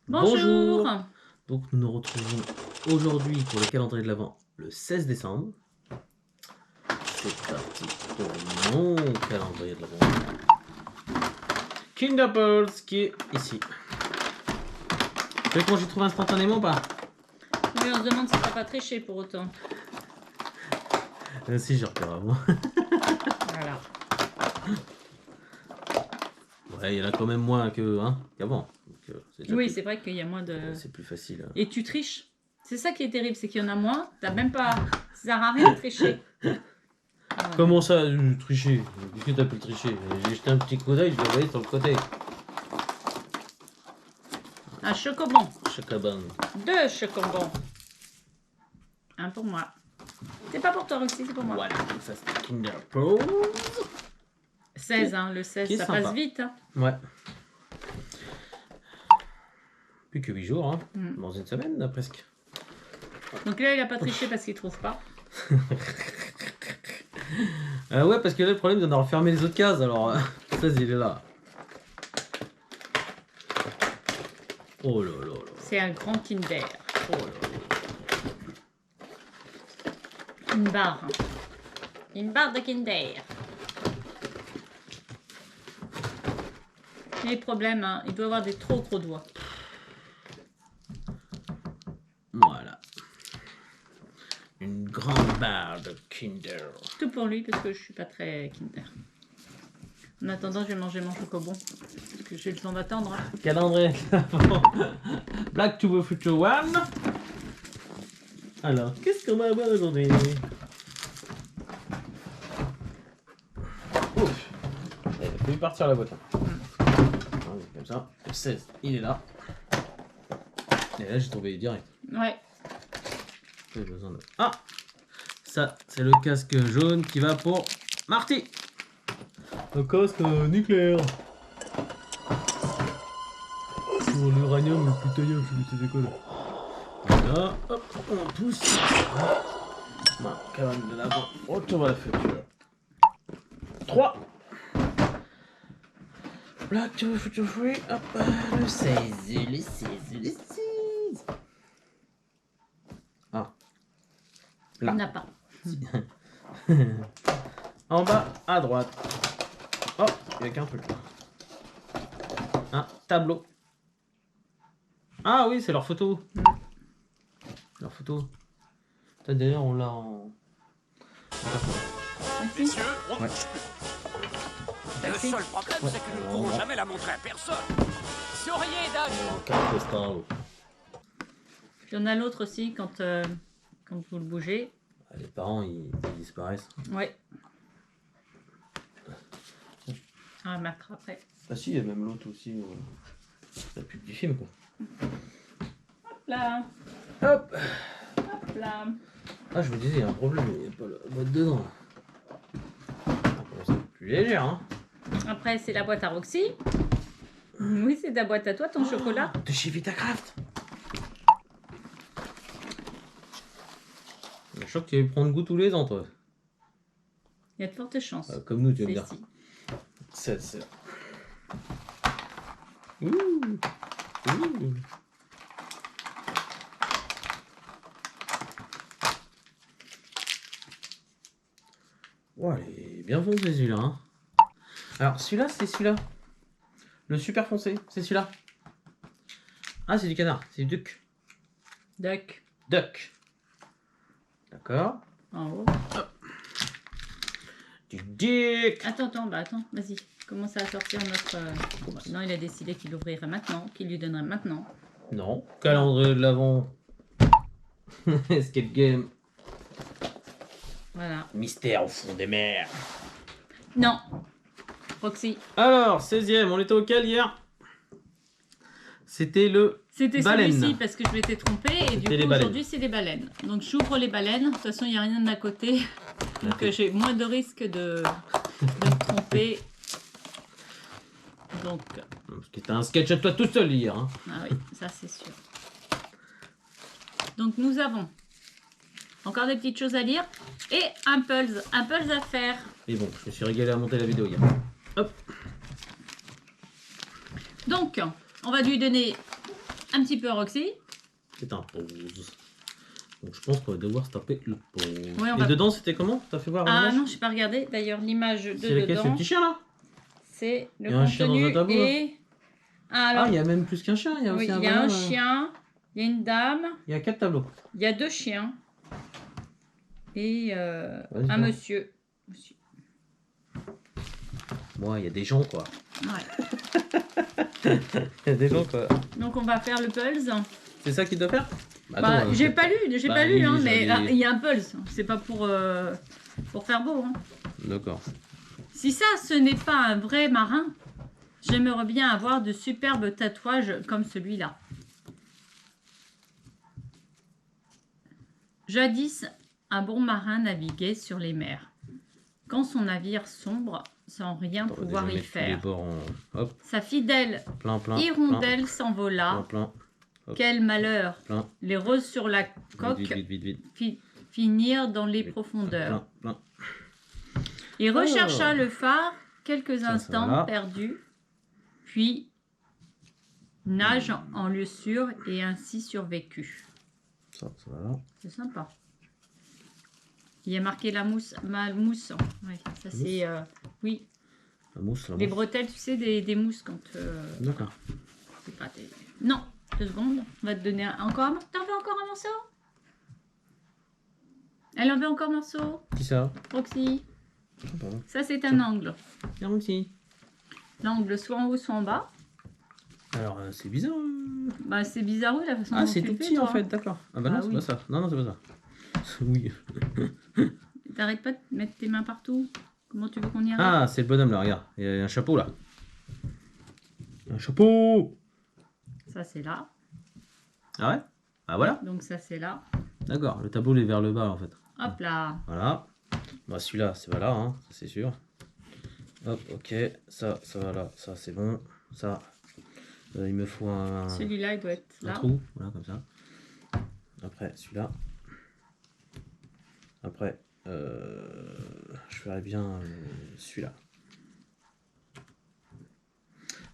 Bonjour. Donc nous nous retrouvons aujourd'hui pour le calendrier de l'Avent le 16 décembre. C'est parti pour mon calendrier de l'Avent. Kinder Pearls qui est ici. Vous savez comment j'ai trouvé instantanément ou pas? Oui, on se demande si t'as pas triché pour autant. Si, j'ai repéré avant. Voilà. Ouais, il y en a quand même moins qu'avant. Oui, c'est vrai qu'il y a moins de... C'est plus facile. Et tu triches. C'est ça qui est terrible, c'est qu'il y en a moins. T'as même pas... Ça sert à rien de tricher. Voilà. Comment ça, tricher? Qu'est-ce que t'appelles tricher? J'ai jeté un petit coup d'œil, je l'ai envoyé sur le côté. Un chocobon. Chocobon. 2 chocobons. Un pour moi. C'est pas pour toi, Roxy, c'est pour moi. Voilà, ça c'est Kinder Pearls. 16, hein, le 16, ça sympa. passe vite. Hein. Ouais. Plus que 8 jours, hein. Dans une semaine, presque. Donc là, il a pas triché parce qu'il trouve pas. Ouais, parce que là, le problème, c'est d'avoir fermé les autres cases, alors 16, il est là. Oh là là là. C'est un grand Kinder. Oh là là. Une barre. Une barre de Kinder. Les problèmes, hein, il peut avoir des trop gros doigts. Voilà. Une grande barre de Kinder. Tout pour lui parce que je suis pas très Kinder. En attendant, je vais manger mon chocobon. Parce que j'ai le temps d'attendre. Hein. Calendrier. Black to the Future One. Alors, qu'est-ce qu'on va avoir aujourd'hui? Ouf. Il faut lui partir la boîte. Comme ça. Le 16, il est là. Et là, j'ai trouvé direct. Ouais. J'ai besoin de... Ah! Ça, c'est le casque jaune qui va pour Marty. Le casque nucléaire. Pour l'uranium le plus taillable, je vais te décoller. Voilà, hop, on pousse. Voilà, cabane de l'avant, retour à la future. 3. Black to the Future Free, hop, le 16, le 16, le 16. Ah. Là. Il n'a pas. En bas, à droite. Oh, il n'y a qu'un truc là. Un tableau. Ah oui, c'est leur photo. Leur photo. D'ailleurs, on l'a en... Messieurs, Ouais. Le seul problème, c'est que nous ne pourrons jamais la montrer à personne. Souriez, Doc. En carte postale. Il y en a l'autre aussi quand vous le bougez. Les parents, ils disparaissent. Ouais. On va mettre après. Ah si, il y a même l'autre aussi. La pub du film, quoi. Hop là. Hop. Hop là. Ah, je vous disais, il y a un problème, il n'y a pas la boîte dedans. C'est plus léger, hein. Après, c'est la boîte à Roxy. Oui, c'est ta boîte à toi, ton chocolat. De chez Vitacraft. Je crois que tu vas prendre goût tous les ans, toi. Il y a de fortes chances. Comme nous, tu vas me dire. C'est C'est ça. Ouh. Ouh. Ouais, elle est bien foncée celui-là. Hein. Alors celui-là, c'est celui-là. Le super foncé, c'est celui-là. Ah, c'est du canard, c'est du duck. Duck. Duck. D'accord. En haut. Du duck. Attends, vas-y. Commence à sortir notre... Non, il a décidé qu'il l'ouvrirait maintenant, qu'il lui donnerait maintenant. Non. Calendrier de l'Avent. Escape game. Voilà. Mystère au fond des mers. Non. Roxy. Alors, 16e, on était auquel hier? C'était le C'était baleine. celui-ci parce que je m'étais trompée et du coup aujourd'hui c'est les baleines. Donc j'ouvre les baleines, de toute façon il n'y a rien à côté. Donc j'ai moins de risque de me tromper. Donc... Parce que t'as un sketch à toi tout seul hier. Hein. Ah oui, ça c'est sûr. Donc nous avons encore des petites choses à lire et un puzzle à faire. Et bon, je me suis régalé à monter la vidéo hier. Hop. Donc, on va lui donner un petit peu à Roxy. C'est un pause. Donc je pense qu'on va devoir se taper le pause. Ouais, Et dedans, c'était comment? T'as fait voir Ah l'image? non, j'ai pas regardé. D'ailleurs, l'image de C'est lequel? C'est le dedans, petit chien là? c'est Il le y a un chien dans contenu un tableau, là. et... Ah, Ah, alors, il y a même plus qu'un chien. Il y a oui, aussi un il y a un bonhomme. chien, il y a une dame, Il y a 4 tableaux. il y a 2 chiens et Vas-y, un toi. monsieur. Moi, il y a des gens quoi. Ouais. Il y a des gens quoi. Donc on va faire le pulse. C'est ça qu'il doit faire? Bah, j'ai pas lu, bah, hein, oui, mais j'allais- il y a un pulse. C'est pas pour faire beau. Hein. D'accord. Si ça, ce n'est pas un vrai marin, j'aimerais bien avoir de superbes tatouages comme celui-là. Jadis, un bon marin naviguait sur les mers. Quand son navire sombre, sans rien On va pouvoir déjà y mettre tous les faire. bords en... Hop, Sa fidèle plein, hirondelle s'envola. plein. Hop. Quel malheur! Plein. Les roses sur la coque Vite. finirent dans les profondeurs. Plein. Il rechercha Oh. le phare quelques Ça instants va là. perdus, puis nage en lieu sûr et ainsi survécu. Ça va là. C'est sympa. Il y a marqué la mousse. Ouais, ça c'est. Oui, La mousse, les bretelles, tu sais, des mousses quand. D'accord. C'est pas Non, 2 secondes. On va te donner encore un. T'en veux encore un morceau? Elle en veut encore un morceau? Qui ça? Roxy. Ah, pardon. Ça c'est un angle. Tiens, aussi. L'angle soit en haut, soit en bas. Alors, c'est bizarre. Bah c'est bizarre la façon Ah, dont c'est tu tout le fais, petit en toi. fait, d'accord. Ah bah non, Ah c'est oui. pas ça. Non, c'est pas ça. Oui. T'arrêtes pas de mettre tes mains partout. Comment tu veux qu'on y arrive? Ah, c'est le bonhomme là, regarde. Il y a un chapeau là. Un chapeau! Ça c'est là. Ah ouais? Ah voilà. Donc ça c'est là. D'accord, le tableau il est vers le bas en fait. Hop là. Voilà. Bah celui-là, c'est voilà, hein, ça c'est sûr. Hop, ok. Ça va là, ça c'est bon. Ça, il me faut un Celui-là il doit être là. trou, voilà comme ça. Après celui-là. Après, je ferai bien celui-là.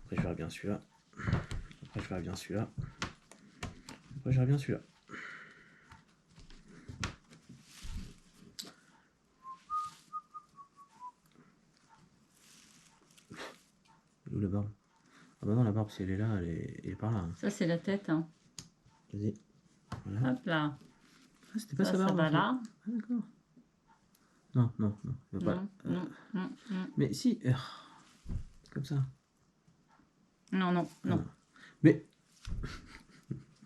Après je ferai bien celui-là. Après je ferai bien celui-là. Après je ferai bien celui-là. Où la barbe? Ah bah non, la barbe si elle est là, elle est par là. Hein. Ça c'est la tête. Hein. Vas-y. Voilà. Hop là. Ah, c'était pas Ça, sa barbe. ça va en fait. là. Ah d'accord. Non. Il va pas. Non. Mais si. Comme ça. Non. Mais.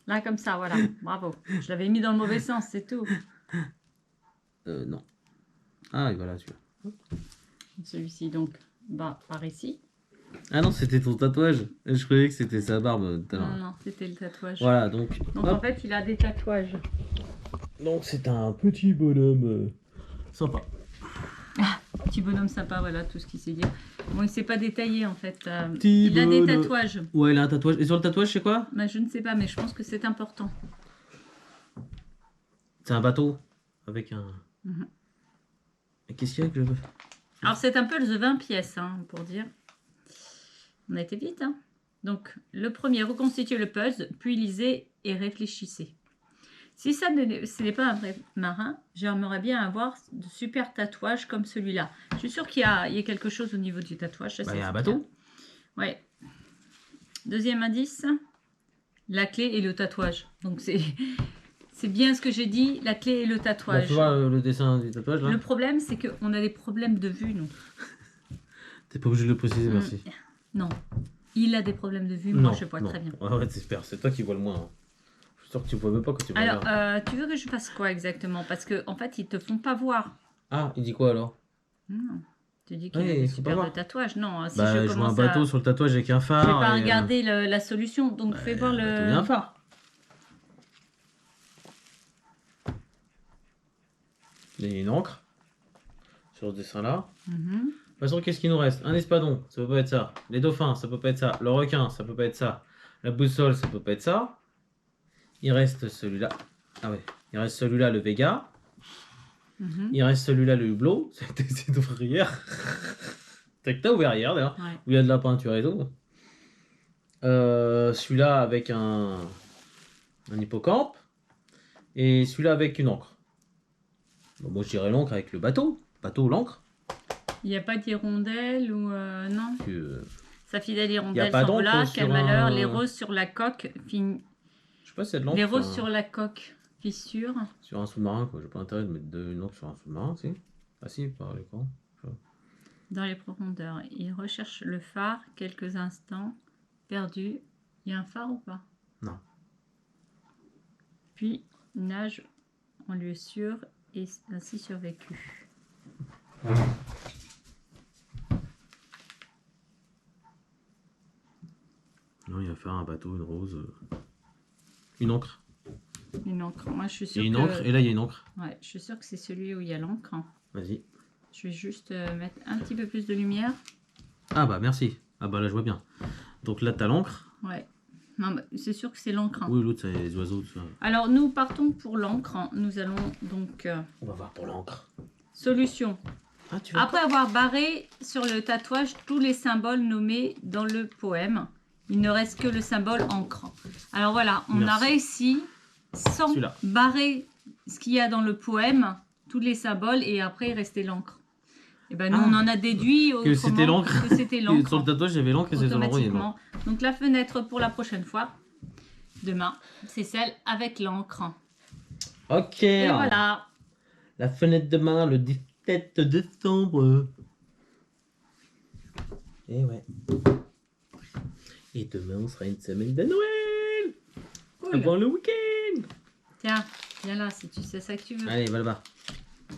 Là comme ça, voilà. Bravo. Je l'avais mis dans le mauvais sens, c'est tout. Non. Ah, et voilà, celui-là. Celui-ci donc va par ici. Ah non, c'était ton tatouage. Je croyais que c'était sa barbe tout à l'heure. Non, c'était le tatouage. Voilà, donc. Donc en fait, il a des tatouages. Donc c'est un petit bonhomme sympa. Petit bonhomme sympa, voilà tout ce qu'il sait dire. Bon, il s'est pas détaillé en fait. Petit Il a des bonhomme. tatouages. Ouais, il a un tatouage. Et sur le tatouage, c'est quoi? Bah, je ne sais pas, mais je pense que c'est important. C'est un bateau avec un. Mhm. Et qu'est-ce qu'il y a que je veux? Alors c'est un peu le 20 pièces, hein, pour dire. On a été vite, hein. Donc le premier, reconstituez le puzzle, puis lisez et réfléchissez. Si ce n'est pas un vrai marin, j'aimerais bien avoir de super tatouages comme celui-là. Je suis sûre qu'il y a quelque chose au niveau du tatouage. Ça, Bah, c'est il y a un super. bateau. Ouais. Deuxième indice, la clé et le tatouage. Donc c'est bien ce que j'ai dit, la clé et le Bah, tatouage. tu vois le dessin du tatouage là? Le problème, c'est qu'on a des problèmes de vue, nous. T'es pas obligé de le préciser, merci. Non. Il a des problèmes de vue, moi je vois très bien. Ouais, c'est toi qui vois le moins. Hein. Je suis sûr que tu vois même pas quand tu vois. Alors, tu veux que je fasse quoi exactement? Parce que en fait, ils te font pas voir. Ah, il dit quoi alors? Non. Tu dis qu'il Oui, a des il faut pas super voir. de tatouages. Non, si Bah, je je vois un commence bateau à... sur le tatouage avec un phare. Je vais pas et, regarder la solution, donc fais voir un bateau et un le... phare. Il y a une encre sur ce dessin là. Mhm. De toute façon, qu'est-ce qu'il nous reste? Un espadon, ça peut pas être ça. Les dauphins, ça peut pas être ça. Le requin, ça peut pas être ça. La boussole, ça peut pas être ça. Il reste celui-là. Ah ouais. Il reste celui-là, le Vega. Mhm. Il reste celui-là, le hublot. C'est d'ouvrière. T'as que t'as ouvert hier d'ailleurs. Ouais. Où il y a de la peinture et tout. Celui-là avec un hippocampe. Et celui-là avec une encre. Bon, moi je dirais l'encre avec le bateau. Bateau, l'encre. Il n'y a pas d'hirondelle ou non? Sa fidèle Y a hirondelle pas s'envola, d'encre quel sur malheur, un- les roses sur la coque, Je sais pas si c'est de l'encre. les roses sur la coque, fissure. Sur un sous-marin, quoi. J'ai pas intérêt de mettre une encre sur un sous-marin, si. Ah si, par l'écran. Dans les profondeurs, il recherche le phare, quelques instants, perdu. Il y a un phare ou pas? Non. Puis nage en lieu sûr et ainsi survécu. Non, il va faire un bateau, une rose. Une encre. Une encre. Moi, je suis Il sûre y a une que... encre, et là il y a une encre. Ouais, je suis sûre que c'est celui où il y a l'encre. Vas-y. Je vais juste mettre un petit peu plus de lumière. Ah bah merci. Ah bah là je vois bien. Donc là t'as l'encre. Ouais. Non, bah, c'est sûr que c'est l'encre. Oui, l'autre c'est les oiseaux, tout ça. Alors, nous partons pour l'encre. Nous allons donc... On va voir pour l'encre. solution. Ah, tu vas Après avoir barré sur le tatouage tous les symboles nommés dans le poème, il ne reste que le symbole encre. Alors voilà, on a Merci. réussi sans Celui-là. barrer ce qu'il y a dans le poème, tous les symboles, et après il restait l'encre. Et ben nous on en a déduit que c'était autrement l'encre. que c'était Et sur le l'encre tatouage j'avais l'encre et c'est sur l'endroit il y a l'encre. automatiquement. Donc la fenêtre pour la prochaine fois, demain, c'est celle avec l'encre. Ok. Et voilà. La fenêtre demain, le 17 décembre. Et ouais. Et demain, on sera une semaine de Noël. Cool. Avant le week-end. Tiens, viens là si tu sais ça que tu veux. Allez, va là-bas.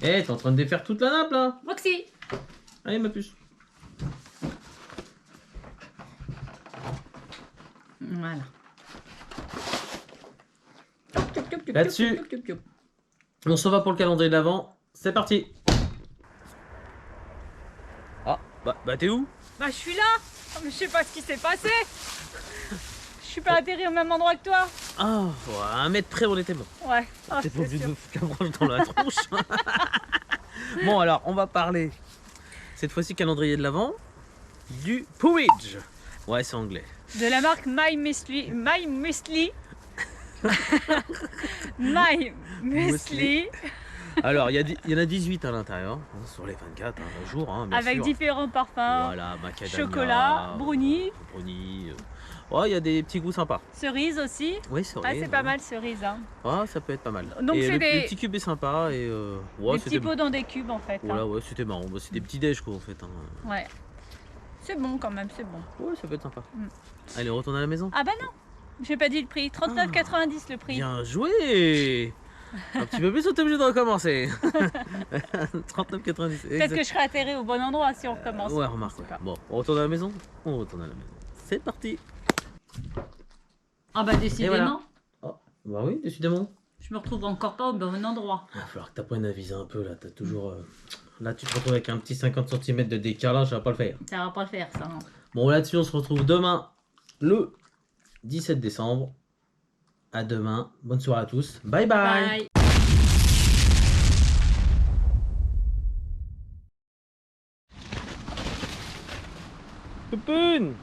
Eh, t'es en train de défaire toute la nappe là. Roxy. Allez, ma puce. Voilà. Là-dessus. On s'en va pour le calendrier de l'Avent. C'est parti. Ah, bah t'es où? Bah je suis là, mais je sais pas ce qui s'est passé. Je suis pas atterri au même endroit que toi. Ah, à 1 mètre près, on était bon. Ouais. Ah, T'es pas c'est obligé sûr. de foutre la branche dans la tronche. Bon, alors, on va parler, cette fois-ci, calendrier de l'Avent, du Porridge. Ouais, c'est anglais. De la marque My Muesli. My Muesli. My Muesli. Alors, il y en a 18 à l'intérieur, hein, sur les 24 jours, hein, bien Avec sûr. différents parfums. Voilà, macadamia, Chocolat, brownie. brownie. Ouais, il y a des petits goûts sympas. Cerise aussi. Oui, c'est Ah, vrai. c'est pas mal cerise. Hein. Ouais, ça peut être pas mal. Donc, et c'est le des- petit cube est sympa et ouais, Des c'était petits pots dans des cubes en fait. voilà, Hein. ouais, c'était marrant. Bah, c'est des petits déj quoi en fait. Hein. Ouais. C'est bon quand même, c'est bon. Ouais, ça peut être sympa. Mm. Allez, on retourne à la maison. Ah bah non, j'ai pas dit le prix. 39,90 le prix. Bien joué. Un petit peu plus, on est obligé de recommencer. 39,90. Peut-être que je serai atterri au bon endroit si on recommence. Ouais, remarque. Je sais Ouais. pas. Bon, on retourne à la maison. On retourne à la maison. C'est parti. Ah bah décidément, Oh, bah oui, décidément. je me retrouve encore pas au bon endroit. Il va falloir que tu apprennes à viser un peu là. T'as toujours. Là, tu te retrouves avec un petit 50 cm de décalage, ça va pas le faire. Ça va pas le faire ça. Hein. Bon, là-dessus, on se retrouve demain, le 17 décembre. À demain. Bonne soirée à tous. Bye bye. Bye. Poupoune.